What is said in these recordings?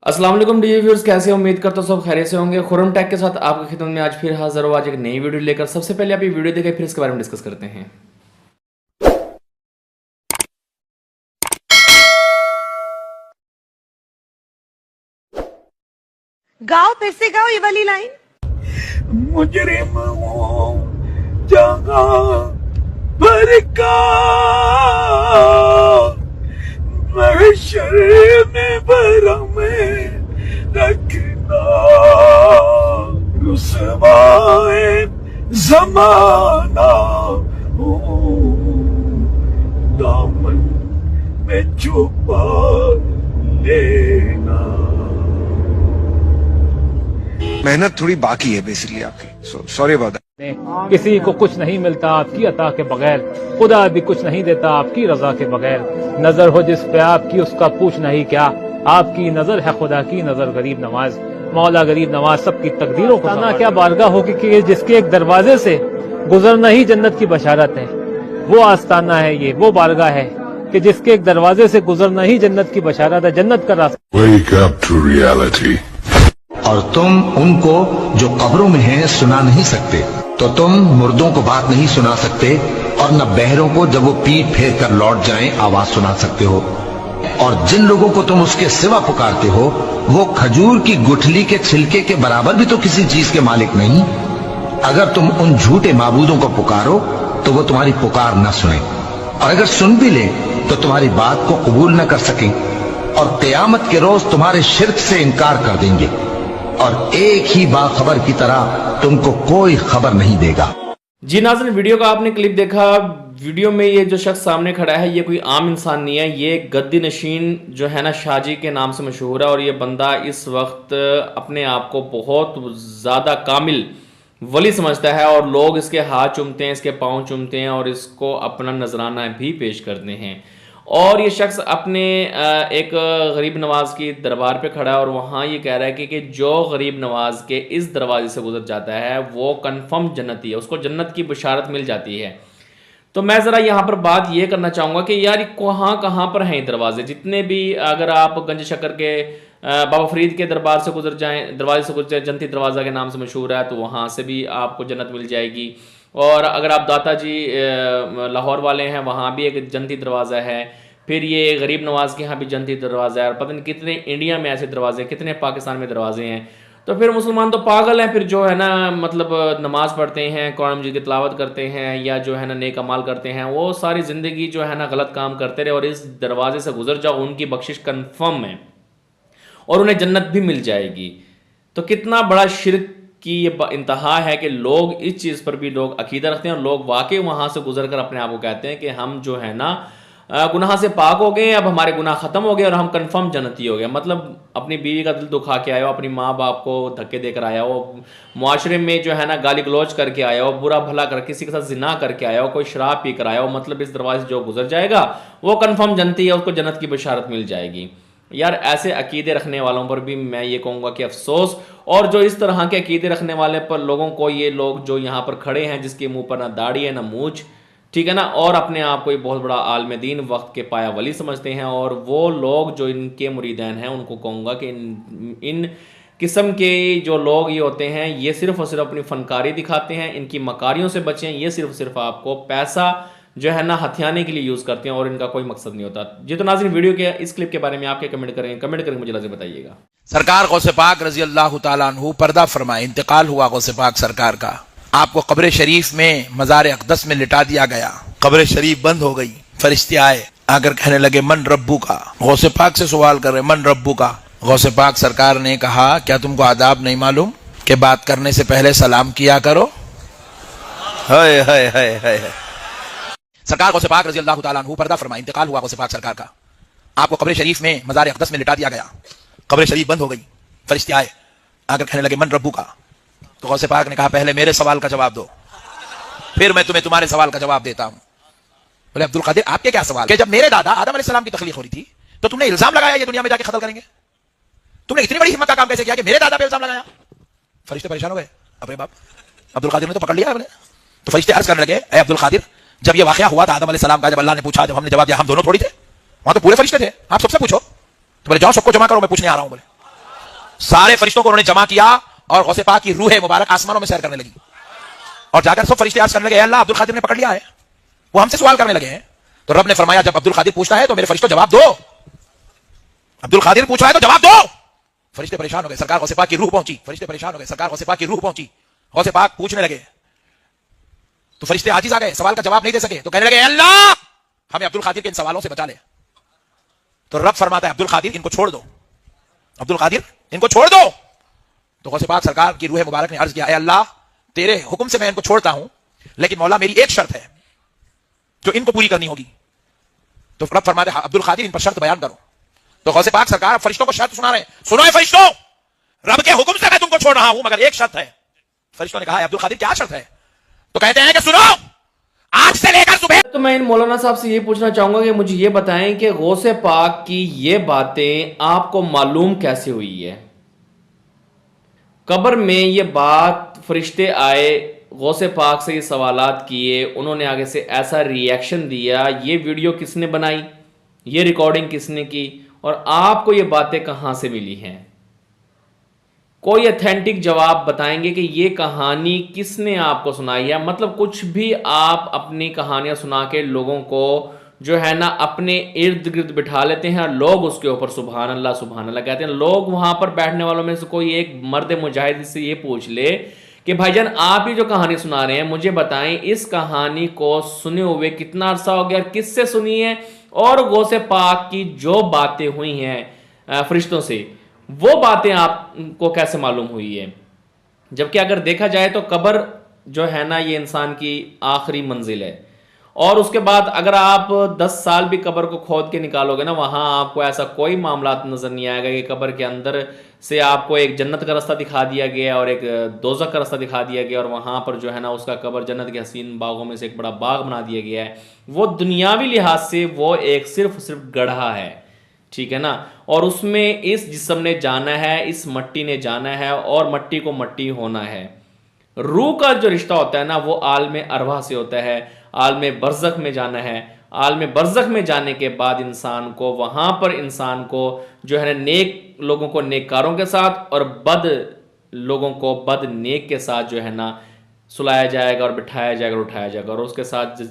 अस्सलाम वालेकुम D viewers, कैसे हो? उम्मीद करता हूँ सब खैरियत से होंगे। खुरम टेक के साथ आपकी खिदमत में आज फिर हाजिर हो। आज एक नई वीडियो लेकर सबसे पहले आप ये वीडियो देखें, फिर इसके बारे में डिस्कस करते हैं। गाओ, फिर से गाओ ये वाली लाइन। मुजरिम हूँ जहाँ पर का महशर में भरा में रखना रुसवाए जमाना हूँ दामन में छुपा लेना। मेहनत थोड़ी बाकी है बेसिकली आपकी, सॉरी अबाउट दैट। किसी को कुछ नहीं मिलता आपकी अता के बगैर, खुदा भी कुछ नहीं देता आपकी रजा के बगैर। नजर हो जिस पे आपकी उसका पूछना ही क्या, आपकी नजर है खुदा की नजर गरीब नवाज। मौला गरीब नवाज सबकी तकदीरों को ना क्या बारगाह होगी कि जिसके एक दरवाजे से गुजरना ही जन्नत की बशारत है। वो आस्ताना है, ये वो बारगाह है कि जिसके एक दरवाजे से गुजरना ही जन्नत की बशारत है, जन्नत का रास्ता। Wake up to reality. और तुम उनको जो कब्रों में हैं सुना नहीं सकते, तो तुम मुर्दों को बात नहीं सुना सकते, और न बहरों को जब वो पीठ फेर कर लौट जाएं आवाज सुना सकते हो। और जिन लोगों को तुम उसके सिवा पुकारते हो वो खजूर की गुठली के छिलके के बराबर भी तो किसी चीज के मालिक नहीं। अगर तुम उन झूठे माबूदों को पुकारो तो वो तुम्हारी पुकार न सुने, और अगर सुन भी ले तो तुम्हारी बात को कबूल न कर सके, और क़यामत के रोज तुम्हारे शिर्क से इनकार कर देंगे, और एक ही बाखबर की तरह तुमको कोई खबर नहीं देगा। जी नाज़रीन, वीडियो का आपने क्लिप देखा। वीडियो में ये जो शख्स सामने खड़ा है ये कोई आम इंसान नहीं है, ये गद्दी नशीन जो है ना शाहजी के नाम से मशहूर है। और ये बंदा इस वक्त अपने आप को बहुत ज़्यादा कामिल वली समझता है, और लोग इसके हाथ चूमते हैं, इसके पाँव चूमते हैं, और इसको अपना नजराना भी पेश करते हैं। और ये शख्स अपने एक गरीब नवाज की दरबार पे खड़ा है, और वहाँ ये कह रहा है कि जो गरीब नवाज के इस दरवाजे से गुजर जाता है वो कन्फर्म जन्नती है, उसको जन्नत की बशारत मिल जाती है। तो मैं ज़रा यहाँ पर बात ये करना चाहूँगा कि यार कहाँ पर हैं ये दरवाजे जितने भी। अगर आप गंज शक्कर के बाबा फरीद के दरबार से गुजर जाएँ, दरवाजे से गुजर जाएँ, जन्नती दरवाज़ा के नाम से मशहूर है, तो वहाँ से भी आपको जन्नत मिल जाएगी। और अगर आप दाता जी लाहौर वाले हैं, वहाँ भी एक जन्नती दरवाज़ा है। फिर ये गरीब नवाज के यहाँ भी जन्नती दरवाज़ा है, और पता नहीं कितने इंडिया में ऐसे दरवाजे, कितने पाकिस्तान में दरवाजे हैं। तो फिर मुसलमान तो पागल हैं, फिर जो है ना मतलब नमाज़ पढ़ते हैं, कुरान मजीद की तिलावत करते हैं, या जो है ना नेक अमाल करते हैं, वो सारी ज़िंदगी जो है ना गलत काम करते रहे, और इस दरवाजे से गुजर जाओ उनकी बख्शिश कन्फर्म है और उन्हें जन्नत भी मिल जाएगी। तो कितना बड़ा शिर्क की ये इंतहा है कि लोग इस चीज़ पर भी लोग अकीदा रखते हैं, और लोग वाकई वहाँ से गुजर कर अपने आप को कहते हैं कि हम जो है ना गुनाह से पाक हो गए, अब हमारे गुनाह ख़त्म हो गए और हम कंफर्म जन्नती हो गए। मतलब अपनी बीवी का दिल दुखा के आया हो, अपनी माँ बाप को धक्के देकर आया हो, मुआशरे में जो है ना गाली गलौज करके आया हो, बुरा भला कर किसी के साथ जिना करके आया हो, कोई शराब पी कर आया हो, मतलब इस दरवाजे से जो गुजर जाएगा वो कंफर्म जन्नती है, उसको जन्नत की बशारत मिल जाएगी। यार ऐसे अकीदे रखने वालों पर भी मैं ये कहूँगा कि अफसोस। और जो इस तरह के अकीदे रखने वाले पर लोगों को, ये लोग जो यहाँ पर खड़े हैं जिसके मुँह पर ना दाढ़ी है ना मूछ, ठीक है ना, और अपने आप को एक बहुत बड़ा आलम दीन वक्त के पाया वली समझते हैं, और वो लोग जो इनके मुरीदैन हैं उनको कहूँगा कि इन किस्म के जो लोग ये होते हैं ये सिर्फ़ और सिर्फ अपनी फ़नकारी दिखाते हैं। इनकी मकारियों से बचें, ये सिर्फ आपको पैसा जो है ना हथियाने के लिए यूज़ करते हैं, और इनका कोई मकसद नहीं होता। जी तो नाज़रीन, वीडियो के इस क्लिप के बारे में आपके कमेंट करके मुझे लाज़िम बताइएगा। सरकार गौसे पाक रजी अल्लाह तआला अन्हु पर्दा फरमाए, इंतकाल हुआ गौसे पाक सरकार का। आपको कब्र शरीफ में मज़ार अक़दस में लिटा दिया गया, कब्र शरीफ बंद हो गई। फरिश्ते आए, आकर कहने लगे मन रब्बू का। गौसे पाक से सवाल कर रहे, मन रब्बू का। गौसे पाक सरकार ने कहा क्या तुमको आदाब नहीं मालूम कि बात करने से पहले सलाम किया करो। हाय हाय हाय हाय। सरकार गौसे पाक रजी अल्लाह तआला अन्हु पर्दा फरमाए, इंतकाल हुआ गौसे पाक सरकार का। आपको कब्र शरीफ में मज़ार अक़दस में लिटा दिया गया, कब्र शरीफ बंद हो गई। फरिश्ते आए, आकर कहने लगे मन रब्बू का। तो गौसे पाक ने कहा पहले मेरे सवाल का जवाब दो, फिर मैं तुम्हें तुम्हारे सवाल का जवाब देता हूं। बोले अब्दुल कादिर आपके क्या सवाल? कि जब मेरे दादा आदम अलैहिस्सलाम की तख्लीक हो रही थी तो तुमने इल्जाम लगाया ये दुनिया में जाके कत्ल करेंगे। तुमने इतनी बड़ी हिम्मत का काम कैसे किया कि मेरे दादा पे इल्जाम लगाया? फरिश्ते परेशान हो गए, अरे बाप, अब्दुल कादिर ने तो पकड़ लिया हमने। तो फरिश्ते अर्ज करने लगे, ए अब्दुल कादिर जब ये वाकया हुआ था आदम अलैहिस्सलाम का, जब अल्लाह ने पूछा, जब हमने जवाब दिया हम दोनों थोड़ी थे, वहां तो पूरे फरिश्ते थे, आप सबसे पूछो। तो बोले जाओ सबको जमा करो, मैं पूछने आ रहा हूं। बोले सारे फरिश्तों को उन्होंने जमा किया और गौसे पाक की रूह मुबारक आसमानों में सैर करने लगी और जाकर सब फरिश्ते अर्ज करने लगे, अल्लाह अब्दुल कादिर ने पकड़ लिया है, वो हमसे सवाल करने लगे हैं। तो रब ने फरमाया, जब अब्दुल कादिर पूछता है तो मेरे फरिश्तों जवाब दो, अब्दुल कादिर पूछ रहा है तो जवाब दो। फरिश्ते परेशान हो गए, सरकार गौसे पाक की रूह पहुंची, फरिश्ते परेशान हो गए, सरकार गौसे पाक की रूह पहुंची, गौसे पाक पूछने लगे तो फरिश्ते आजिज आ गए, सवाल का जवाब नहीं दे सके, तो कहने लगे, अल्लाह हमें अब्दुल कादिर के इन सवालों से बचा ले। तो रब फरमाता है, अब्दुल कादिर इनको छोड़ दो, अब्दुल कादिर इनको छोड़ दो। तो गौसे पाक सरकार की रूह मुबारक ने अर्ज किया, अल्लाह तेरे हुक्म से मैं इनको छोड़ता हूं, लेकिन मौला मेरी एक शर्त है जो इनको पूरी करनी होगी। तो रब फरमाते हैं, अब्दुल कादिर इन पर शर्त बयान करो। तो गौसे पाक सरकार फरिश्तों को शर्त सुना रहे हैं, सुनो है फरिश्तों, रब के हुक्म से मैं तुमको छोड़ रहा हूं, मगर एक शर्त है। फरिश्तों ने कहा, अब्दुल कादिर क्या शर्त है? तो कहते हैं कि सुनो, आज से लेकर सुबह। तो मैं इन मौलाना साहब से ये पूछना चाहूंगा कि मुझे ये बताएं कि गौसे पाक की ये बातें आपको मालूम कैसे हुई है? कब्र में ये बात फरिश्ते आए, गौसे पाक से ये सवालात किए, उन्होंने आगे से ऐसा रिएक्शन दिया, ये वीडियो किसने बनाई, ये रिकॉर्डिंग किसने की, और आपको ये बातें कहां से मिली हैं? कोई अथेंटिक जवाब बताएंगे कि ये कहानी किसने आपको सुनाई है? मतलब कुछ भी आप अपनी कहानियां सुना के लोगों को जो है ना अपने इर्द गिर्द बिठा लेते हैं और लोग उसके ऊपर सुभान अल्लाह कहते हैं। लोग वहां पर बैठने वालों में से कोई एक मर्द मुजाहिद से ये पूछ ले कि भाईजान आप ही जो कहानी सुना रहे हैं, मुझे बताएं इस कहानी को सुने हुए कितना अरसा हो गया, किससे सुनी है, और गौसे पाक की जो बातें हुई हैं फरिश्तों से, वो बातें आपको कैसे मालूम हुई है? जबकि अगर देखा जाए तो कब्र जो है ना ये इंसान की आखिरी मंजिल है, और उसके बाद अगर आप 10 साल भी कब्र को खोद के निकालोगे ना, वहां आपको ऐसा कोई मामला नजर नहीं आएगा कि कब्र के अंदर से आपको एक जन्नत का रास्ता दिखा दिया गया और एक दोज़ख का रास्ता दिखा दिया गया और वहां पर जो है ना उसका कब्र जन्नत के हसीन बागों में से एक बड़ा बाग बना दिया गया है। वो दुनियावी लिहाज से वो एक सिर्फ गढ़ा है, ठीक है ना, और उसमें इस जिस्म ने जाना है, इस मट्टी ने जाना है और मट्टी को मट्टी होना है। रूह का जो रिश्ता होता है ना वो आलम अरवाह से होता है, आलम बरज़ख में जाना है। आलम बरज़ख में जाने के बाद इंसान को वहां पर इंसान को जो है ना नेक लोगों को नेककारों के साथ और बद लोगों को बद नेक के साथ जो है ना सुलाया जाएगा और बिठाया जाएगा और उठाया जाएगा और उसके साथ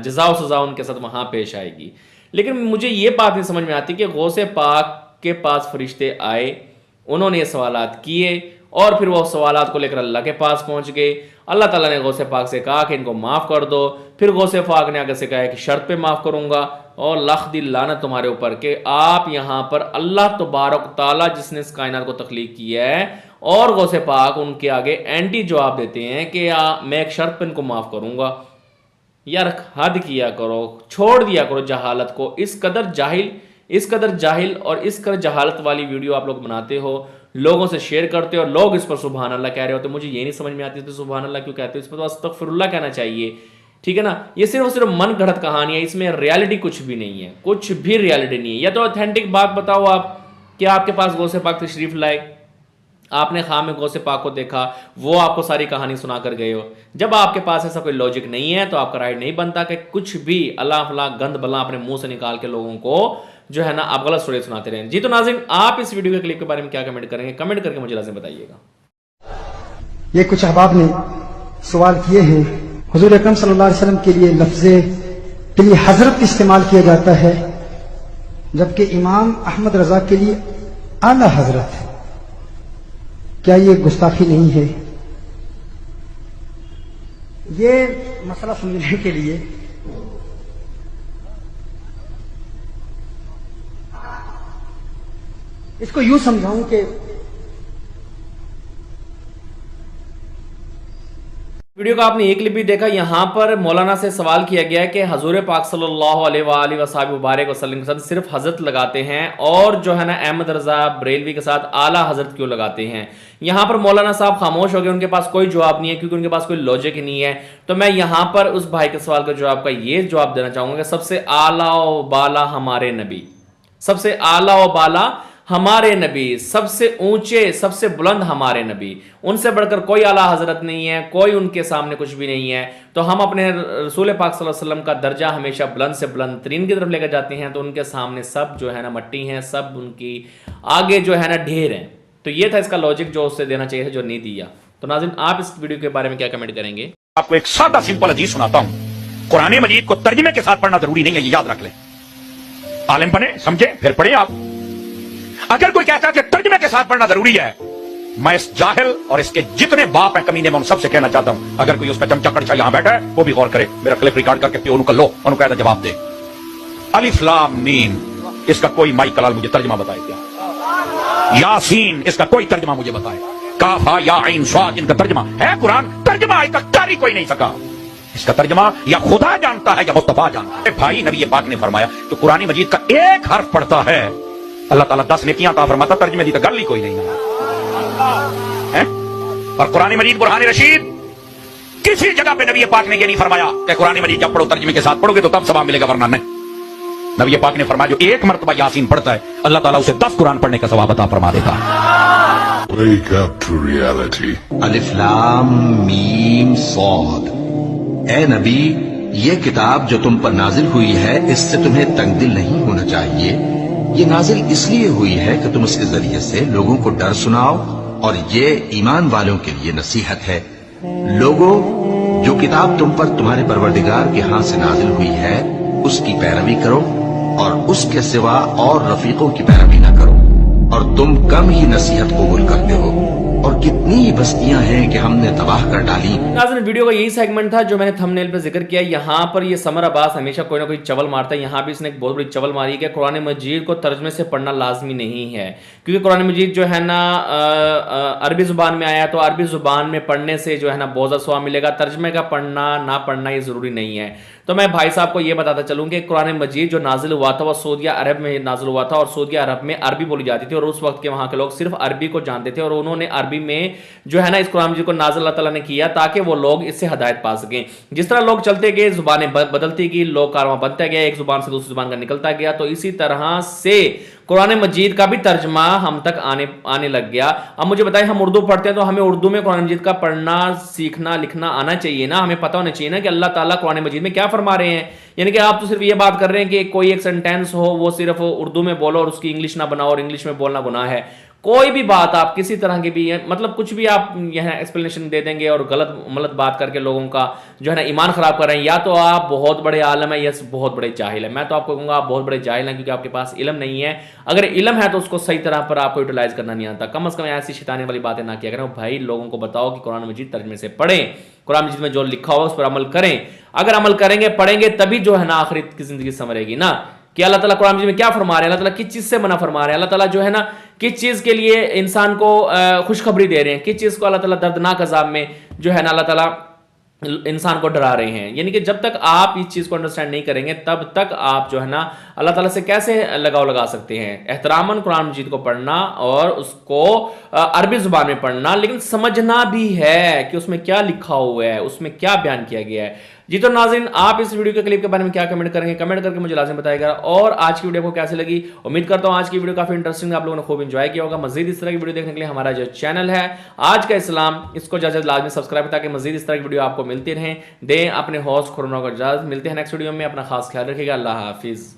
जज़ा व सज़ा उनके साथ वहां पेश आएगी। लेकिन मुझे ये बात नहीं समझ में आती कि गौसे पाक के पास फरिश्ते आए, उन्होंने ये सवालात किए और फिर वो सवालात को लेकर अल्लाह के पास पहुंच गए। अल्लाह ताला ने गौसे पाक से कहा कि इनको माफ़ कर दो, फिर गौसे पाक ने आगे से कहा कि शर्त पे माफ़ करूंगा, और लाख दिल लानत तुम्हारे ऊपर कि आप यहाँ पर अल्लाह तबारक ताला जिसने इस कायनात को तख्लीक किया है, और गौसे पाक उनके आगे एंटी जवाब देते हैं कि मैं एक शर्त पे इनको माफ़ करूंगा। यार हद किया करो, छोड़ दिया करो जहालत को। इस कदर जाहिल और इस कदर जहालत वाली वीडियो आप लोग बनाते हो, लोगों से शेयर करते हो और लोग इस पर सुभान अल्लाह कह रहे हो, तो मुझे ये नहीं समझ में आती तो सुभान अल्लाह क्यों कहते हो? इस पर तो अस्तगफिरुल्लाह कहना चाहिए, ठीक है ना। ये सिर्फ मन गढ़ंत कहानी है, इसमें रियलिटी कुछ भी नहीं है, कुछ भी रियलिटी नहीं है। या तो ऑथेंटिक बात बताओ आप कि आपके पास गौसे पाक तशरीफ लाए, आपने खाम में गौसे पाक को देखा, वो आपको सारी कहानी सुना कर गए हो। जब आपके पास ऐसा कोई लॉजिक नहीं है तो आपका राइट नहीं बनता कि कुछ भी अल्लाह फला गंद बला अपने मुंह से निकाल के लोगों को जो है ना आप गलत स्टोरी सुनाते रहें। जी तो नाज़रीन, आप इस वीडियो के क्लिप के बारे में क्या कमेंट करेंगे? कमेंट करके मुझे लाज़िम बताइएगा। ये कुछ अहबाब ने सवाल किए हैं, हुजूर अकरम सल्लल्लाहु अलैहि वसल्लम के लिए लफ्ज़े के लिए हजरत इस्तेमाल किया जाता है, जबकि इमाम अहमद रजा के लिए आला हजरत है। क्या ये गुस्ताखी नहीं है? ये मसला समझने के लिए इसको यूं समझाऊं कि वीडियो का आपने एक क्लिप भी देखा, यहाँ पर मौलाना से सवाल किया गया है कि हजूर पाक सल्लल्लाहु अलैहि वसल्लम के साथ सिर्फ हजरत लगाते हैं और जो है ना अहमद रजा बरेलवी के साथ आला हजरत क्यों लगाते हैं। यहाँ पर मौलाना साहब खामोश हो गए, उनके पास कोई जवाब नहीं है क्योंकि उनके पास कोई लॉजिक ही नहीं है। तो मैं यहाँ पर उस भाई के सवाल का जवाब का ये जवाब देना चाहूंगा कि सबसे आला व बाला हमारे नबी, सबसे आला व बाला हमारे नबी, सबसे ऊंचे सबसे बुलंद हमारे नबी, उनसे बढ़कर कोई आला हजरत नहीं है, कोई उनके सामने कुछ भी नहीं है। तो हम अपने रसूल पाक सल्लल्लाहु अलैहि वसल्लम का दर्जा हमेशा बुलंद से बुलंद तरीन की तरफ लेकर जाते हैं, तो उनके सामने सब जो है ना मट्टी हैं, सब उनकी आगे जो है ना ढेर हैं। تو یہ تھا اس کا لوجک جو اس سے دینا چاہیے جو نہیں دیا. تو ناظرین آپ اس ویڈیو کے بارے میں کیا کمنٹ کریں گے؟ آپ کو ایک سادہ سمپل حدیث سناتا ہوں. قرآن مجید کو ترجمے کے ساتھ پڑھنا ضروری نہیں ہے، یہ یاد رکھ لیں. عالم بنے سمجھے پھر پڑھیں آپ. اگر کوئی کہتا ہے کہ ترجمے کے ساتھ پڑھنا ضروری ہے، میں اس جاہل اور اس کے جتنے باپ ہیں کمینے میں ان سب سے کہنا چاہتا ہوں، اگر کوئی اس پہ چمچا کڑچا یہاں بیٹھا ہے وہ بھی غور کرے. میرا کلپ ریکارڈ کر کے پیو کو لو، انہوں کہتا جواب دے. الف لام میم اس کا کوئی مائی کلال مجھے ترجمہ بتائے کیا؟ یاسین اس کا کوئی ترجمہ مجھے بتائے. کاف ہا یا عین صاد ان کا ترجمہ ہے قرآن؟ ترجمہ آج تک کاری کوئی نہیں سکا. اس کا ترجمہ یا خدا جانتا ہے یا مصطفیٰ جانتا ہے. بھائی نبی پاک نے فرمایا کہ قرآن مجید کا ایک حرف پڑھتا ہے اللہ تعالیٰ 10 نیکیاں عطا فرماتا. ترجمے دی تو گل ہی کوئی نہیں ہے. اور قرآن مجید برہان رشید کسی جگہ پہ نبی پاک نے یہ نہیں فرمایا کہ قرآن مجید جب پڑھو ترجمے کے ساتھ پڑھو گے تو تب ثواب ملے گا، ورنہ نہیں. نبی پاک نے فرمایا جو ایک مرتبہ یاسین پڑھتا ہے اللہ تعالیٰ اسے 10 قرآن پڑھنے کا ثواب عطا فرما دیتا ہے. Wake up to reality. الف لام میم صاد. اے نبی یہ کتاب جو تم پر نازل ہوئی ہے اس سے تمہیں تنگ دل نہیں ہونا چاہیے. یہ نازل اس لیے ہوئی ہے کہ تم اس کے ذریعے سے لوگوں کو ڈر سناؤ اور یہ ایمان والوں کے لیے نصیحت ہے. لوگوں جو کتاب تم پر تمہارے پروردگار کے ہاں سے نازل ہوئی ہے اس کی پیروی کرو اور اس کے سوا اور رفیقوں کی پیروی نہ کرو، اور تم کم ہی نصیحت قبول کرتے ہو اور کتنی بستیاں ہیں کہ ہم نے تباہ کر ڈالی. ناظرین ویڈیو کا یہی سیگمنٹ تھا جو میں نے تھمبنیل پہ ذکر کیا. یہاں پر یہ سمر عباس ہمیشہ کوئی نہ کوئی چول مارتا ہے. یہاں بھی اس نے ایک بہت بڑی چول ماری کہ قرآن مجید کو ترجمے سے پڑھنا لازمی نہیں ہے، کیونکہ قرآن مجید جو ہے نا عربی زبان میں آیا تو عربی زبان میں پڑھنے سے جو ہے نا بہت زیادہ ثواب ملے گا. ترجمے کا پڑھنا نہ پڑھنا یہ ضروری نہیں ہے. تو میں بھائی صاحب کو یہ بتاتا چلوں کہ قرآن مجید جو نازل ہوا تھا وہ سعودیہ عرب میں نازل ہوا تھا، اور سعودیہ عرب میں عربی بولی جاتی تھی، اور اس وقت کے وہاں کے لوگ صرف عربی کو جانتے تھے، اور انہوں نے عربی میں جو ہے نا اس قرآن مجید کو نازل اللہ تعالیٰ نے کیا تاکہ وہ لوگ اس سے ہدایت پا سکیں. جس طرح لوگ چلتے گئے زبانیں بدلتی گئی، لوگ کارواں بنتا گیا، ایک زبان سے دوسری زبان کا نکلتا گیا، تو اسی طرح سے قرآن مجید کا بھی ترجمہ ہم تک آنے لگ گیا. اب مجھے بتائیں ہم اردو پڑھتے ہیں تو ہمیں اردو میں قرآن مجید کا پڑھنا سیکھنا لکھنا آنا چاہیے نا. ہمیں پتہ ہونا چاہیے نا کہ اللہ تعالیٰ قرآن مجید میں کیا فرما رہے ہیں. یعنی کہ آپ تو صرف یہ بات کر رہے ہیں کہ کوئی ایک سینٹینس ہو وہ صرف اردو میں بولو اور اس کی انگلش نہ بناؤ اور انگلش میں بولنا گناہ ہے. کوئی بھی بات آپ کسی طرح کی بھی مطلب کچھ بھی آپ یہاں ایکسپلینیشن دے دیں گے اور غلط بات کر کے لوگوں کا جو ہے نا ایمان خراب کر رہے ہیں. یا تو آپ بہت بڑے عالم ہیں یا بہت بڑے جاہل ہیں. میں تو آپ کو کہوں گا آپ بہت بڑے جاہل ہیں کیونکہ آپ کے پاس علم نہیں ہے. اگر علم ہے تو اس کو صحیح طرح پر آپ کو یوٹیلائز کرنا نہیں آتا. کم از کم ایسی شیطانی والی باتیں نہ کیا کریں. بھائی لوگوں کو بتاؤ کہ قرآن مجید ترجمے سے پڑھیں، قرآن مجید میں جو لکھا ہو اس پر عمل کریں. اگر عمل کریں گے پڑھیں گے تبھی جو ہے نا آخرت کی زندگی سنورے گی نا. کہ اللہ تعالیٰ قرآن مجید میں کیا فرما رہے ہیں، اللہ تعالیٰ کس چیز سے منع فرما رہے ہیں، اللہ تعالیٰ جو ہے نا کس چیز کے لیے انسان کو خوشخبری دے رہے ہیں، کس چیز کو اللہ تعالیٰ دردناک عذاب میں جو ہے نا اللہ تعالیٰ انسان کو ڈرا رہے ہیں. یعنی کہ جب تک آپ اس چیز کو انڈرسٹینڈ نہیں کریں گے تب تک آپ جو ہے نا اللہ تعالیٰ سے کیسے لگاؤ لگا سکتے ہیں. احتراماً قرآن مجید کو پڑھنا اور اس کو عربی زبان میں پڑھنا، لیکن سمجھنا بھی ہے کہ اس میں کیا لکھا ہوا ہے، اس میں کیا بیان کیا گیا ہے. جی تو ناظرین آپ اس ویڈیو کے کلپ کے بارے میں کیا کمنٹ کریں گے؟ کمنٹ کر کے مجھے لازم بتائے گا. اور آج کی ویڈیو کو کیسے لگی؟ امید کرتا ہوں آج کی ویڈیو کافی انٹرسٹنگ آپ لوگوں نے خوب انجوائے کیا ہوگا. مزید اس طرح کی ویڈیو دیکھنے کے لیے ہمارا جو چینل ہے آج کا اسلام اس کو اجازت لازمی سبسکرائب تاکہ مزید اس طرح کی ویڈیو آپ کو ملتی رہیں. دیں اپنے ہوسٹ کورونا کو اجازت. ملتے ہیں نیکسٹ ویڈیو میں. اپنا خاص خیال رکھیے گا. اللہ حافظ.